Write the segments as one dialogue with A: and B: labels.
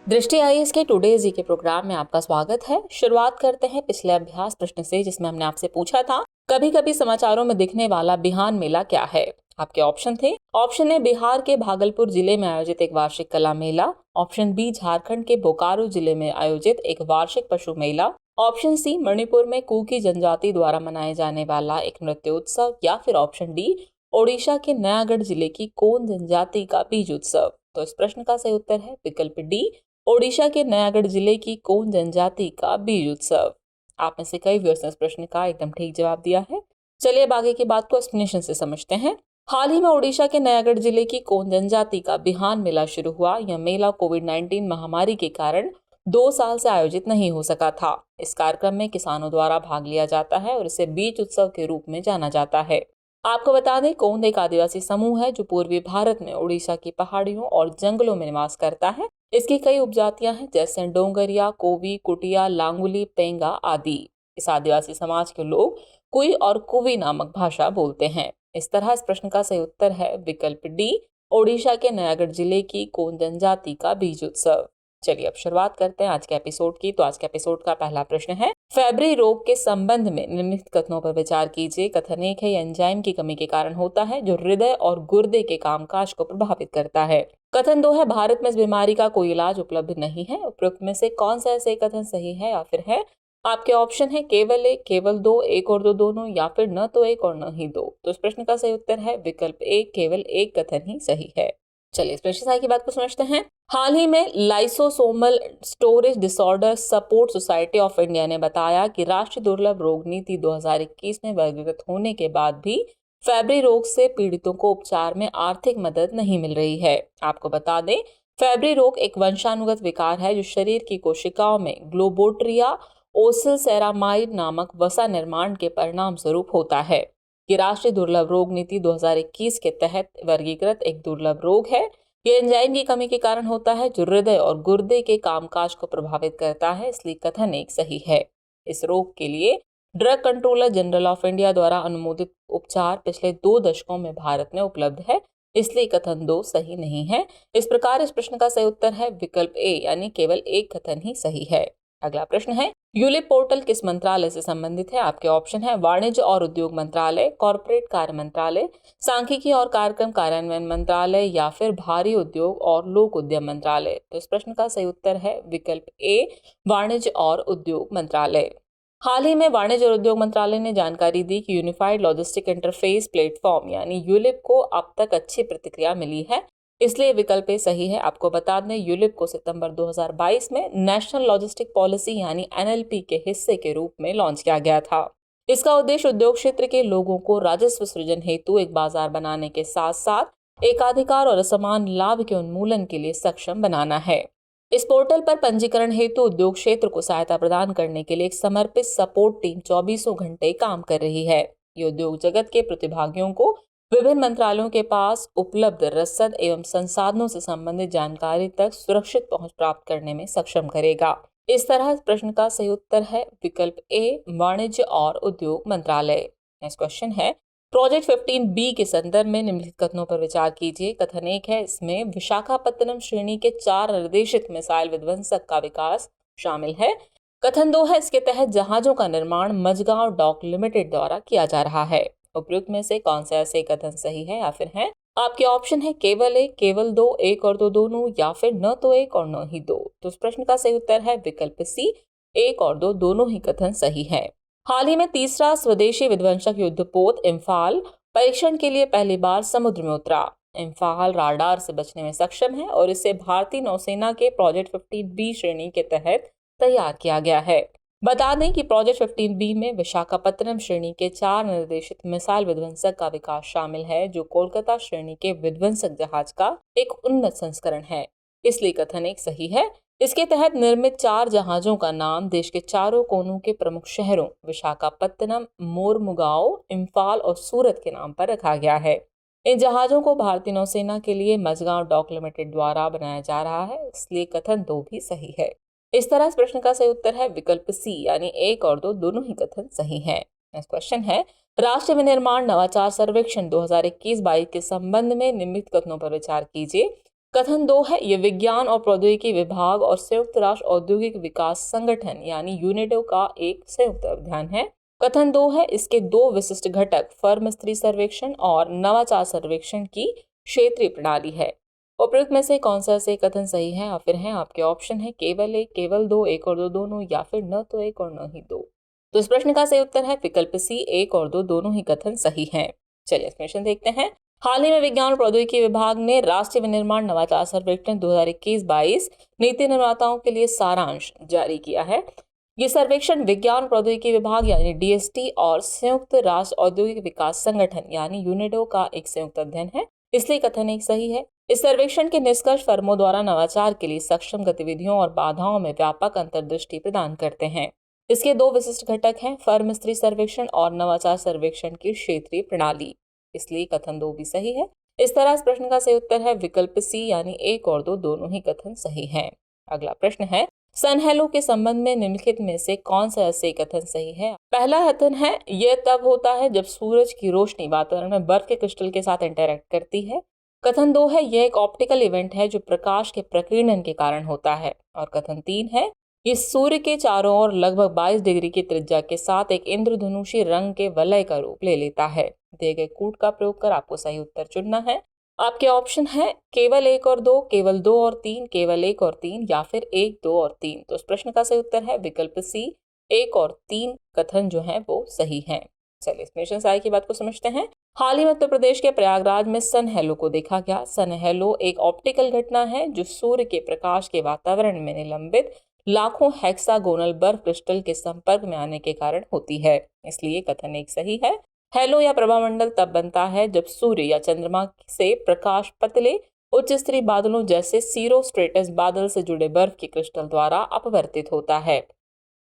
A: दृष्टि आईएएस के टुडे जी के प्रोग्राम में आपका स्वागत है। शुरुआत करते हैं पिछले अभ्यास प्रश्न से, जिसमें हमने आपसे पूछा था कभी कभी समाचारों में दिखने वाला बिहान मेला क्या है। आपके ऑप्शन थे। ऑप्शन ए बिहार के भागलपुर जिले में आयोजित एक वार्षिक कला मेला। ऑप्शन बी झारखंड के बोकारो जिले में आयोजित एक वार्षिक पशु मेला। ऑप्शन सी मणिपुर में कुकी जनजाति द्वारा मनाए जाने वाला एक नृत्य उत्सव। या फिर ऑप्शन डी ओडिशा के नयागढ़ जिले की कोन जनजाति का बीज उत्सव। तो इस प्रश्न का सही उत्तर है विकल्प डी, ओडिशा के नयागढ़ जिले की कोन जनजाति का बीज उत्सव। आप में से कई व्यूअर्स ने इस प्रश्न का एकदम ठीक जवाब दिया है। चलिए अब आगे की बात को एक्सप्लेनेशन से समझते हैं। हाल ही में ओडिशा के नयागढ़ जिले की कोन जनजाति का बिहान मेला शुरू हुआ। यह मेला कोविड-19 महामारी के कारण 2 साल से आयोजित नहीं हो सका था। इस कार्यक्रम में किसानों द्वारा भाग लिया जाता है और इसे बीज उत्सव के रूप में जाना जाता है। आपको बता दें, कोंद एक आदिवासी समूह है जो पूर्वी भारत में ओडिशा की पहाड़ियों और जंगलों में निवास करता है। इसकी कई उपजातियां हैं, जैसे डोंगरिया, कोवी, कुटिया, लांगुली, पेंगा आदि। इस आदिवासी समाज के लोग कुई और कुवी नामक भाषा बोलते हैं। इस तरह इस प्रश्न का सही उत्तर है विकल्प डी, ओडिशा के नयागढ़ जिले की कोन जनजाति का बीज उत्सव। चलिए अब शुरुआत करते हैं आज के एपिसोड की। तो आज के एपिसोड का पहला प्रश्न है, फेब्री रोग के संबंध में निम्नलिखित कथनों पर विचार कीजिए। कथन एक है, एंजाइम की कमी के कारण होता है जो हृदय और गुर्दे के कामकाज को प्रभावित करता है। कथन दो है, भारत में इस बीमारी का कोई इलाज उपलब्ध नहीं है। उपरोक्त में से कौन सा ऐसे कथन सही है या फिर है? आपके ऑप्शन है केवल एक, केवल दो, एक और दो दोनों, या फिर न तो एक और न ही दो। तो इस प्रश्न का सही उत्तर है विकल्प एक, केवल एक कथन ही सही है। चलिए इस प्रश्न की बात को समझते हैं। हाल ही में lysosomal storage disorder support society of India ने बताया कि राष्ट्रीय दुर्लभ रोग नीति 2021 में वर्गीकृत होने के बाद भी फेब्री रोग से पीड़ितों को उपचार में आर्थिक मदद नहीं मिल रही है। आपको बता दें, फेब्री रोग एक वंशानुगत विकार है जो शरीर की कोशिकाओं में ग्लोबोट्रिया ओसिलसेरामाइड नामक वसा निर्माण के परिणाम स्वरूप होता है। ये राष्ट्रीय दुर्लभ रोग नीति 2021 के तहत वर्गीकृत एक दुर्लभ रोग है। ये एंजाइम की कमी के कारण होता है जो हृदय और गुर्दे के कामकाज को प्रभावित करता है, इसलिए कथन एक सही है। इस रोग के लिए drug controller general of India द्वारा अनुमोदित उपचार पिछले 2 दशकों में भारत में उपलब्ध है, इसलिए कथन 2 सही नहीं है। इस प्रकार इस प्रश्न का सही उत्तर है विकल्प ए, यानी केवल एक कथन ही सही है। अगला प्रश्न है, यूलिप पोर्टल किस मंत्रालय से संबंधित है? आपके ऑप्शन है वाणिज्य और उद्योग मंत्रालय, कॉर्पोरेट कार्य मंत्रालय, सांख्यिकी और कार्यक्रम कार्यान्वयन मंत्रालय, या फिर भारी उद्योग और लोक उद्यम मंत्रालय। तो इस प्रश्न का सही उत्तर है विकल्प ए, वाणिज्य और उद्योग मंत्रालय। हाल ही में वाणिज्य और उद्योग मंत्रालय ने जानकारी दी कि यूनिफाइड लॉजिस्टिक इंटरफेस प्लेटफॉर्म यानी यूलिप को अब तक अच्छी प्रतिक्रिया मिली है, इसलिए विकल्प ए सही है। आपको बता दें, यूलिप को सितंबर 2022 में नेशनल लॉजिस्टिक पॉलिसी यानी एनएलपी के हिस्से के रूप में लॉन्च किया गया था। इसका उद्देश्य उद्योग क्षेत्र के लोगों को राजस्व सृजन हेतु एक बाजार बनाने के साथ साथ एकाधिकार और असमान लाभ के उन्मूलन के लिए सक्षम बनाना है। इस पोर्टल पर पंजीकरण हेतु उद्योग क्षेत्र को सहायता प्रदान करने के लिए एक समर्पित सपोर्ट टीम 24 घंटे काम कर रही है। ये उद्योग जगत के प्रतिभागियों को विभिन्न मंत्रालयों के पास उपलब्ध रसद एवं संसाधनों से संबंधित जानकारी तक सुरक्षित पहुंच प्राप्त करने में सक्षम करेगा। इस तरह इस प्रश्न का सही उत्तर है विकल्प ए, वाणिज्य और उद्योग मंत्रालय। नेक्स्ट क्वेश्चन है, प्रोजेक्ट 15B के संदर्भ में निम्नलिखित कथनों पर विचार कीजिए। कथन एक है, इसमें विशाखापत्तनम श्रेणी के 4 निर्देशित मिसाइल विध्वंसक का विकास शामिल है। कथन 2 है, इसके तहत जहाजों का निर्माण मझगांव डॉक लिमिटेड द्वारा किया जा रहा है। उपयुक्त में से कौन सा ऐसे कथन सही है या फिर है? आपके ऑप्शन है केवल एक, केवल दो, एक और दो दोनों, या फिर न तो एक और न ही दो। तो इस प्रश्न का सही उत्तर है विकल्प सी, एक और दो दोनों ही कथन सही है। हाल ही में तीसरा स्वदेशी विध्वंसक युद्धपोत इम्फाल परीक्षण के लिए पहली बार समुद्र में उतरा। इम्फाल राडार से बचने में सक्षम है और इसे भारतीय नौसेना के प्रोजेक्ट 15B श्रेणी के तहत तैयार किया गया है। बता दें कि प्रोजेक्ट 15B में विशाखापत्तनम श्रेणी के 4 निर्देशित मिसाइल विध्वंसक का विकास शामिल है, जो कोलकाता श्रेणी के विध्वंसक जहाज का एक उन्नत संस्करण है, इसलिए कथन एक सही है। इसके तहत निर्मित 4 जहाजों का नाम देश के चारों कोनों के प्रमुख शहरों विशाखापत्तनम, मोरमुगाओ, इम्फाल और सूरत के नाम पर रखा गया है। इन जहाजों को भारतीय नौसेना के लिए मझगांव डॉक लिमिटेड द्वारा बनाया जा रहा है, इसलिए कथन 2 भी सही है। इस तरह इस प्रश्न का सही उत्तर है विकल्प सी, यानी एक और दो दोनों ही कथन सही हैं। नेक्स्ट क्वेश्चन है, राष्ट्रीय विनिर्माण नवाचार सर्वेक्षण 2021-22 के संबंध में निम्नलिखित कथनों पर विचार कीजिए। कथन 2 है ये विज्ञान और प्रौद्योगिकी विभाग और संयुक्त राष्ट्र औद्योगिक विकास संगठन यानी यूनेडो का एक संयुक्त अभियान है। कथन 2 है इसके दो विशिष्ट घटक फर्म स्त्री सर्वेक्षण और नवाचार सर्वेक्षण की क्षेत्रीय प्रणाली है। उपयुक्त में से कौन सा से कथन सही है या फिर है आपके ऑप्शन है केवल एक, केवल दो, एक और दो दोनों, या फिर न तो एक और न ही दो। तो इस प्रश्न का सही उत्तर है विकल्प सी, एक और दो दोनों ही कथन सही हैं। चलिए एक्सप्लेनेशन देखते हैं। हाल ही में विज्ञान और प्रौद्योगिकी विभाग ने राष्ट्रीय विनिर्माण नवाचार सर्वेक्षण 2021-22 नीति निर्माताओं के लिए सारांश जारी किया है। ये सर्वेक्षण विज्ञान और प्रौद्योगिकी विभाग यानी डीएसटी और संयुक्त राष्ट्र औद्योगिक विकास संगठन यानी यूनेडो का एक संयुक्त अध्ययन है, इसलिए कथन एक सही है। इस सर्वेक्षण के निष्कर्ष फर्मों द्वारा नवाचार के लिए सक्षम गतिविधियों और बाधाओं में व्यापक अंतर्दृष्टि प्रदान करते हैं। इसके दो विशिष्ट घटक हैं फर्म स्त्री सर्वेक्षण और नवाचार सर्वेक्षण की क्षेत्रीय प्रणाली, इसलिए कथन 2 भी सही है। इस तरह इस प्रश्न का सही उत्तर है विकल्प सी यानी एक और दो दोनों ही कथन सही हैं। अगला प्रश्न है सन हेलो के संबंध में निम्नलिखित में से कौन सा सही कथन सही है। पहला कथन है यह तब होता है जब सूरज की रोशनी वातावरण में बर्फ के क्रिस्टल के साथ इंटरैक्ट करती है। कथन 2 है यह एक ऑप्टिकल इवेंट है जो प्रकाश के प्रकीर्णन के कारण होता है। और कथन 3 है इस सूर्य के चारों ओर लगभग 22 डिग्री की त्रिज्या के साथ एक इंद्रधनुषी रंग के वलय का रूप ले लेता है। दिए गए कूट का प्रयोग कर आपको सही उत्तर चुनना है। आपके ऑप्शन है केवल एक और दो, केवल दो और तीन, केवल एक और तीन, या फिर एक, दो और तीन। तो इस प्रश्न का सही उत्तर है विकल्प सी, एक और तीन कथन जो है वो सही है। चलिए एक्सप्लेनेशन सारी की बात को समझते हैं। हाल ही में उत्तर प्रदेश के प्रयागराज में सन हेलो को देखा गया। सन हेलो एक ऑप्टिकल घटना है जो सूर्य के प्रकाश के वातावरण में निलंबित लाखों हेक्सागोनल बर्फ क्रिस्टल के संपर्क में आने के कारण होती है, इसलिए कथन एक सही है। हेलो या प्रभामंडल तब बनता है जब सूर्य या चंद्रमा से प्रकाश पतले उच्च स्तरीय बादलों जैसे सीरोस्ट्रेटस बादल से जुड़े बर्फ के क्रिस्टल द्वारा अपवर्तित होता है।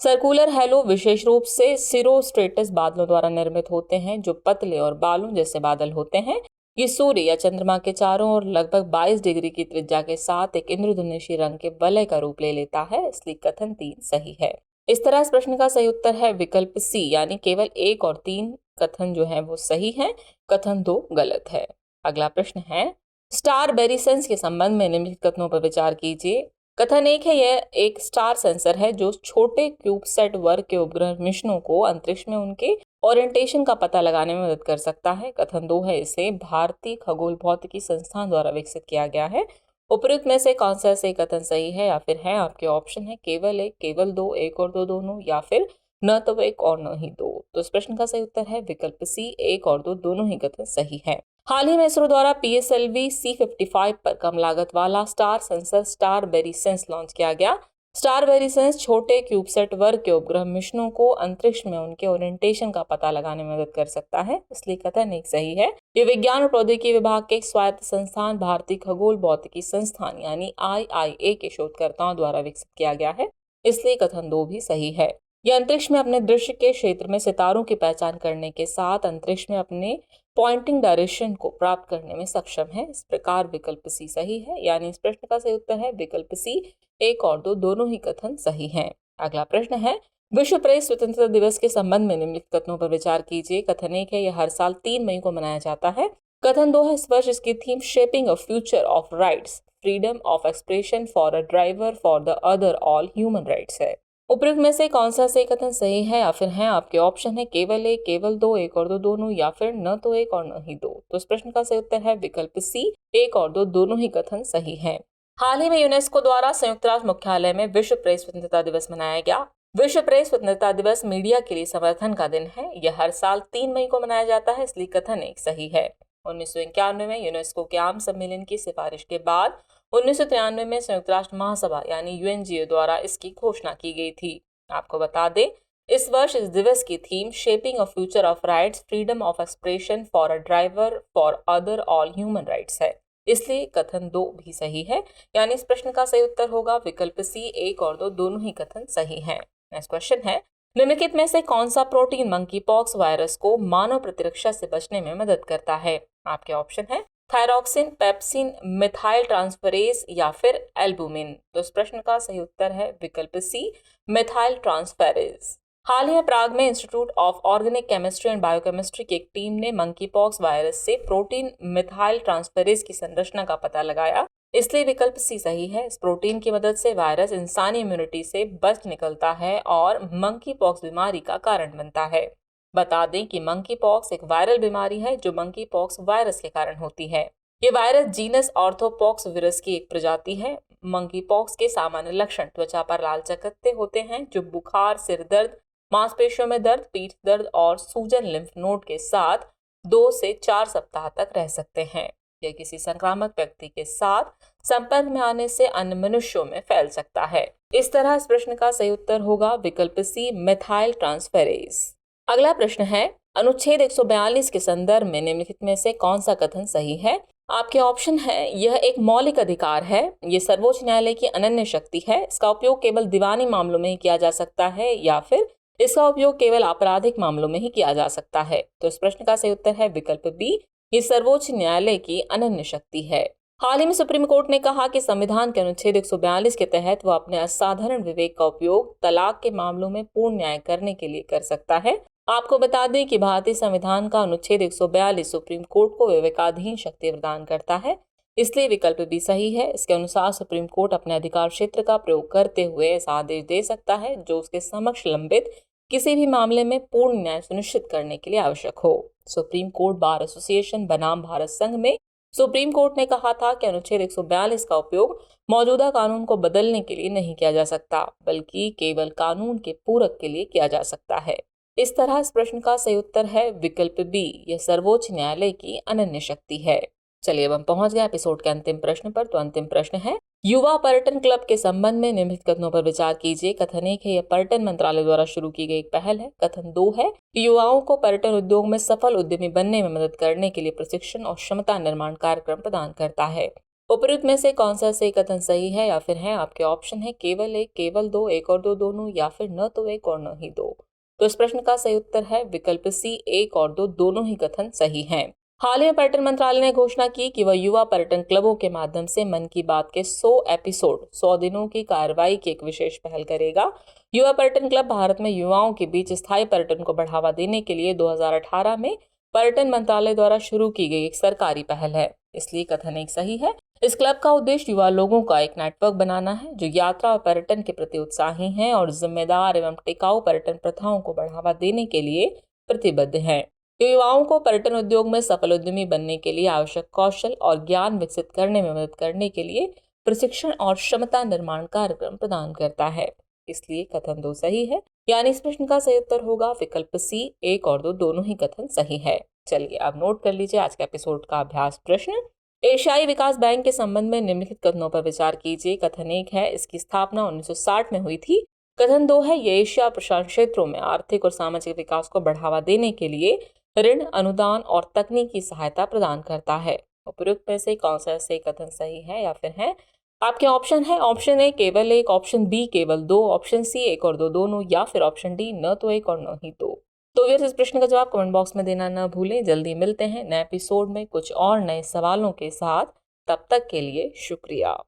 A: सर्कुलर हेलो विशेष रूप से सीरोस्ट्रेटस बादलों द्वारा निर्मित होते हैं जो पतले और बालों जैसे बादल होते हैं। ये सूर्य या चंद्रमा के चारों ओर लगभग 22 डिग्री की त्रिज्या के साथ एक इंद्रधनुषी रंग के वलय का रूप ले लेता है, इसलिए कथन 3 सही है। इस तरह इस प्रश्न का सही उत्तर है विकल्प सी यानी केवल एक और तीन कथन जो है वो सही है, कथन 2 गलत है। अगला प्रश्न है स्टार बेरिसेंस के संबंध में निम्नलिखित कथनों पर विचार कीजिए। कथन 1 है यह एक स्टार सेंसर है जो छोटे क्यूबसेट वर्ग के उपग्रह मिशनों को अंतरिक्ष में उनके ओरिएंटेशन का पता लगाने में मदद कर सकता है। कथन 2 है इसे भारतीय खगोल भौतिकी संस्थान द्वारा विकसित किया गया है। उपयुक्त में से कौन सा सही कथन सही है या फिर है आपके ऑप्शन है केवल एक, केवल दो, एक और दो दोनों, या फिर न तो एक और न ही दो। तो इस प्रश्न का सही उत्तर है विकल्प सी, एक और दो दोनों ही कथन सही है। हाल ही में इसरो द्वारा PSLV C55 पर कम लागत वाला स्टार सेंसर स्टार बेरिसेंस लॉन्च किया गया। स्टार बेरिसेंस छोटे क्यूबसेट वर्ग के उपग्रह मिशनों को अंतरिक्ष में उनके ओरिएंटेशन का पता लगाने में मदद कर सकता है, इसलिए कथन एक सही है। ये विज्ञान और प्रौद्योगिकी विभाग के एक स्वायत्त संस्थान भारतीय खगोल भौतिकी संस्थान यानी IIA के शोधकर्ताओं द्वारा विकसित किया गया है, इसलिए कथन 2 भी सही है। यह अंतरिक्ष में अपने दृश्य के क्षेत्र में सितारों की पहचान करने के साथ अंतरिक्ष में अपने पॉइंटिंग डायरेक्शन को प्राप्त करने में सक्षम है। इस प्रकार विकल्प सी सही है, यानी इस प्रश्न का सही उत्तर है विकल्प सी, एक और दो दोनों ही कथन सही हैं। अगला प्रश्न है विश्व प्रेस स्वतंत्रता दिवस के संबंध में निम्नलिखित कथनों पर विचार कीजिए। कथन 1 है यह हर साल 3 मई को मनाया जाता है। कथन 2 है इस वर्ष इसकी theme shaping a future of rights, freedom of expression for a driver for the other all human rights है। उपयुक्त में से कौन सा सही कथन सही है या फिर है आपके ऑप्शन है केवल एक, केवल दो, एक और दो दोनों, या फिर न तो एक और न ही दो। तो इस प्रश्न का सही उत्तर है विकल्प सी, एक और दो दोनों ही कथन सही हैं। हाल ही में यूनेस्को द्वारा संयुक्त राष्ट्र मुख्यालय में विश्व प्रेस स्वतंत्रता दिवस मनाया गया। विश्व प्रेस स्वतंत्रता दिवस मीडिया के लिए समर्थन का दिन है। यह हर साल 3 मई को मनाया जाता है, इसलिए कथन एक सही है। 1991 में यूनेस्को के आम सम्मेलन की सिफारिश के बाद 1993 में संयुक्त राष्ट्र महासभा यानी UNGA द्वारा इसकी घोषणा की गई थी। आपको बता दें इस वर्ष इस दिवस की theme shaping a future of rights, freedom of expression for a driver for other all human rights है, इसलिए कथन 2 भी सही है, यानी इस प्रश्न का सही उत्तर होगा विकल्प सी, एक और दो दोनों ही कथन सही हैं। नेक्स्ट क्वेश्चन है निम्नलिखित में से कौन सा प्रोटीन मंकी पॉक्स वायरस को मानव प्रतिरक्षा से बचने में मदद करता है। आपके ऑप्शन है थायरॉक्सिन, पेप्सिन, मिथाइल ट्रांसफरेज या फिर एल्बुमिन। तो इस प्रश्न का सही उत्तर है विकल्प सी, मिथाइल ट्रांसफेरेज। हाल ही में प्राग में institute of organic chemistry and biochemistry की एक टीम ने मंकी पॉक्स वायरस से प्रोटीन मिथाइल ट्रांसफेरेज की संरचना का पता लगाया। इसलिए विकल्प सी सही है। इस प्रोटीन की मदद से वायरस इंसानी इम्यूनिटी से बच निकलता है और मंकी पॉक्स बीमारी का कारण बनता है। बता दें कि मंकी पॉक्स एक वायरल बीमारी है जो मंकी पॉक्स वायरस के कारण होती है। ये वायरस जीनस ऑर्थोपॉक्स वायरस की एक प्रजाति है। मंकी पॉक्स के सामान्य लक्षण त्वचा पर लाल चकत्ते होते हैं जो बुखार, सिर दर्द, मांसपेशियों में दर्द, पीठ दर्द और सूजन लिम्फ नोड के साथ 2 से 4 सप्ताह तक रह सकते हैं। यह किसी संक्रामक व्यक्ति के साथ संपर्क में आने से अन्य मनुष्यों में फैल सकता है। इस तरह इस प्रश्न का सही उत्तर होगा विकल्प सी, मेथाइल ट्रांसफेरेज। अगला प्रश्न है, अनुच्छेद 142 के संदर्भ में निम्नलिखित में से कौन सा कथन सही है? आपके ऑप्शन है, यह एक मौलिक अधिकार है, ये सर्वोच्च न्यायालय की अनन्य शक्ति है, इसका उपयोग केवल दीवानी मामलों में ही किया जा सकता है, या फिर इसका उपयोग केवल आपराधिक मामलों में ही किया जा सकता है। तो इस प्रश्न का सही उत्तर है विकल्प बी, ये सर्वोच्च न्यायालय की अनन्य शक्ति है। हाल ही में सुप्रीम कोर्ट ने कहा कि संविधान के अनुच्छेद 142 के तहत वह अपने असाधारण विवेक का उपयोग तलाक के मामलों में पूर्ण न्याय करने के लिए कर सकता है। आपको बता दें कि भारतीय संविधान का अनुच्छेद 142 सुप्रीम कोर्ट को विवेकाधीन शक्ति प्रदान करता है, इसलिए विकल्प भी सही है। इसके अनुसार सुप्रीम कोर्ट अपने अधिकार क्षेत्र का प्रयोग करते हुए ऐसा आदेश दे सकता है जो उसके समक्ष लंबित किसी भी मामले में पूर्ण न्याय सुनिश्चित करने के लिए आवश्यक हो। सुप्रीम कोर्ट बार एसोसिएशन बनाम भारत संघ में सुप्रीम कोर्ट ने कहा था कि अनुच्छेद 142 का उपयोग मौजूदा कानून को बदलने के लिए नहीं किया जा सकता, बल्कि केवल कानून के पूरक के लिए किया जा सकता है। इस तरह इस प्रश्न का सही उत्तर है विकल्प बी, यह सर्वोच्च न्यायालय की अनन्य शक्ति है। चलिए अब हम पहुंच गए एपिसोड के अंतिम प्रश्न पर। तो अंतिम प्रश्न है, युवा पर्यटन क्लब के संबंध में निम्नलिखित कथनों पर विचार कीजिए। कथन 1 है, यह पर्यटन मंत्रालय द्वारा शुरू की गई एक पहल है। कथन 2 है, युवाओं को पर्यटन उद्योग में सफल उद्यमी बनने में मदद करने के लिए प्रशिक्षण और क्षमता निर्माण कार्यक्रम प्रदान करता है। उपयुक्त में से कौन सा सही कथन सही है? या फिर है आपके ऑप्शन है केवल 1, केवल 2, 1 और 2 दोनों, या फिर न तो 1 और न ही 2। तो इस प्रश्न का सही उत्तर है विकल्प सी, 1 और 2 दोनों ही कथन सही हैं। हाल ही में पर्यटन मंत्रालय ने घोषणा की कि वह युवा पर्यटन क्लबों के माध्यम से मन की बात के 100 एपिसोड 100 दिनों की कार्रवाई की एक विशेष पहल करेगा। युवा पर्यटन क्लब भारत में युवाओं के बीच स्थायी पर्यटन को बढ़ावा देने के लिए 2018 में पर्यटन मंत्रालय द्वारा शुरू की गई एक सरकारी पहल है, इसलिए कथन 1 सही है। इस क्लब का उद्देश्य युवा लोगों का एक नेटवर्क बनाना है जो यात्रा और पर्यटन के प्रति उत्साही हैं और जिम्मेदार एवं टिकाऊ पर्यटन प्रथाओं को बढ़ावा देने के लिए प्रतिबद्ध हैं। युवाओं को पर्यटन उद्योग में सफल उद्यमी बनने के लिए आवश्यक कौशल और ज्ञान विकसित करने में मदद करने के लिए प्रशिक्षण और क्षमता निर्माण कार्यक्रम प्रदान करता है, इसलिए कथन 2 सही है। यानी इस प्रश्न का सही उत्तर होगा विकल्प सी, 1 और 2 दोनों ही कथन सही है। चलिए अब नोट कर लीजिए आज के एपिसोड का अभ्यास प्रश्न। एशियाई विकास बैंक के संबंध में निम्नलिखित कथनों पर विचार कीजिए। कथन 1 है, इसकी स्थापना 1960 में हुई थी। कथन 2 है, ये एशिया प्रशांत क्षेत्रों में आर्थिक और सामाजिक विकास को बढ़ावा देने के लिए ऋण, अनुदान और तकनीकी सहायता प्रदान करता है। उपयुक्त में से कौन सा सही कथन सही है? या फिर है आपके ऑप्शन है, ऑप्शन ए केवल 1, ऑप्शन बी केवल 2, ऑप्शन सी 1 और 2 दोनों, या फिर ऑप्शन डी न तो 1 और न ही 2। तो फिर इस प्रश्न का जवाब कमेंट बॉक्स में देना न भूलें। जल्दी मिलते हैं नए एपिसोड में कुछ और नए सवालों के साथ। तब तक के लिए शुक्रिया।